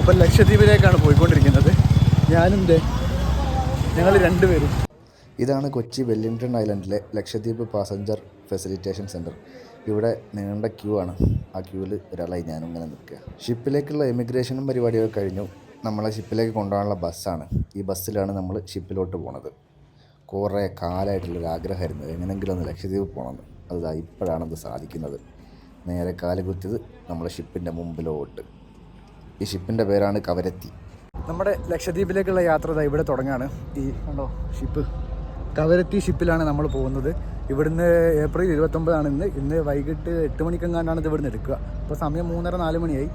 അപ്പം ലക്ഷദ്വീപിലേക്കാണ് പോയിക്കൊണ്ടിരിക്കുന്നത്. ഞങ്ങൾ രണ്ടുപേരും. ഇതാണ് കൊച്ചി വെല്ലിംഗ്ടൺ ഐലൻഡിലെ ലക്ഷദ്വീപ് പാസഞ്ചർ ഫെസിലിറ്റേഷൻ സെൻറ്റർ. ഇവിടെ നീണ്ട ക്യൂ ആണ്. ആ ക്യൂവിൽ ഒരാളായി ഞാനും ഇങ്ങനെ നിൽക്കുക. ഷിപ്പിലേക്കുള്ള എമിഗ്രേഷനും പരിപാടിയൊക്കെ കഴിഞ്ഞു. നമ്മളെ ഷിപ്പിലേക്ക് കൊണ്ടുപോകാനുള്ള ബസ്സാണ്. ഈ ബസ്സിലാണ് നമ്മൾ ഷിപ്പിലോട്ട് പോണത്. കുറേ കാലമായിട്ടുള്ളൊരു ആഗ്രഹമായിരുന്നു എങ്ങനെയെങ്കിലും ഒന്ന് ലക്ഷദ്വീപ് പോകണമെന്ന്. അത് ഇപ്പോഴാണത് സാധിക്കുന്നത്. നേരെ കാല് കുത്തിയത് നമ്മളെ ഷിപ്പിൻ്റെ മുമ്പിലോട്ട്. ഈ ഷിപ്പിൻ്റെ പേരാണ് കവരത്തി. നമ്മുടെ ലക്ഷദ്വീപിലേക്കുള്ള യാത്ര ഇവിടെ തുടങ്ങുകയാണ്. ഈ കണ്ടോ ഷിപ്പ്, കവരത്തി ഷിപ്പിലാണ് നമ്മൾ പോകുന്നത്. ഇവിടുന്ന് ഏപ്രിൽ 29 ഇന്ന് വൈകിട്ട് 8 മണിക്കെങ്ങാണ്ടാണ് ഇത് ഇവിടുന്ന് എടുക്കുക. ഇപ്പോൾ സമയം 3:30-4 മണിയായി.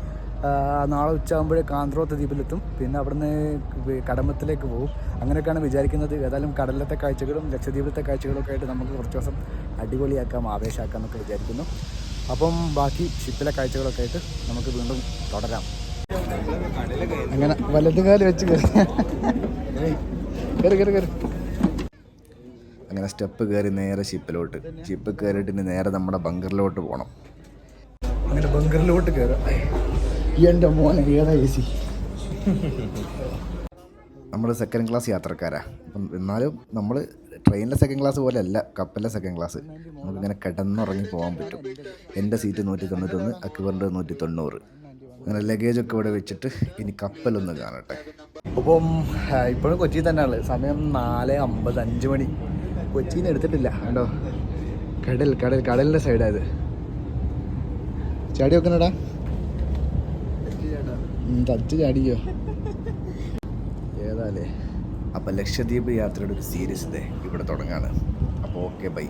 നാളെ ഉച്ചയാകുമ്പോഴേ കാന്ത്രോത്ത് ദ്വീപിലെത്തും. പിന്നെ അവിടുന്ന് കടമത്തിലേക്ക് പോകും. അങ്ങനെയൊക്കെയാണ് വിചാരിക്കുന്നത്. ഏതായാലും കടലിലത്തെ കാഴ്ചകളും ലക്ഷദ്വീപിലത്തെ കാഴ്ചകളും ഒക്കെ ആയിട്ട് നമുക്ക് കുറച്ച് ദിവസം അടിപൊളിയാക്കാം, ആവേശമാക്കാം എന്നൊക്കെ വിചാരിക്കുന്നു. അപ്പം ബാക്കി ഷിപ്പിലെ കാഴ്ചകളൊക്കെ ആയിട്ട് നമുക്ക് വീണ്ടും തുടരാം. അങ്ങനെ വലതുകാലം വെച്ച് കയറി അങ്ങനെ സ്റ്റെപ്പ് കയറി നേരെ ഷിപ്പിലോട്ട്. ഷിപ്പ് കയറിയിട്ട് നേരെ നമ്മുടെ ബങ്കറിലോട്ട് പോകണം. അങ്ങനെ ബങ്കറിലോട്ട് കയറാം. എൻ്റെ മോനെ ഏതാ AC? നമ്മൾ സെക്കൻഡ് ക്ലാസ് യാത്രക്കാരാണ്. അപ്പം എന്നാലും നമ്മൾ ട്രെയിനിലെ സെക്കൻഡ് ക്ലാസ് പോലെ അല്ല, കപ്പലിലെ സെക്കൻഡ് ക്ലാസ്. നമുക്കിങ്ങനെ കിടന്നുറങ്ങി പോകാൻ പറ്റും. എൻ്റെ സീറ്റ് 191, അക്ബറിൻ്റെ 190. അങ്ങനെ ലഗേജൊക്കെ ഇവിടെ വെച്ചിട്ട് ഇനി കപ്പലൊന്ന് കാണട്ടെ. അപ്പം ഇപ്പോഴും കൊച്ചിയിൽ തന്നെയാണ്. സമയം 4:50, 5 മണി. കൊച്ചിയിൽ നിന്ന് എടുത്തിട്ടില്ല കണ്ടോ. കടലിൻ്റെ സൈഡായത്. ചാടി വെക്കണടാ, തച്ച് ചാടിക്കോ ഏതാലേ. അപ്പം ലക്ഷദ്വീപ് യാത്രയുടെ ഒരു സീരീസ് ഇവിടെ തുടങ്ങാണ്. അപ്പോൾ ഓക്കെ, ബൈ.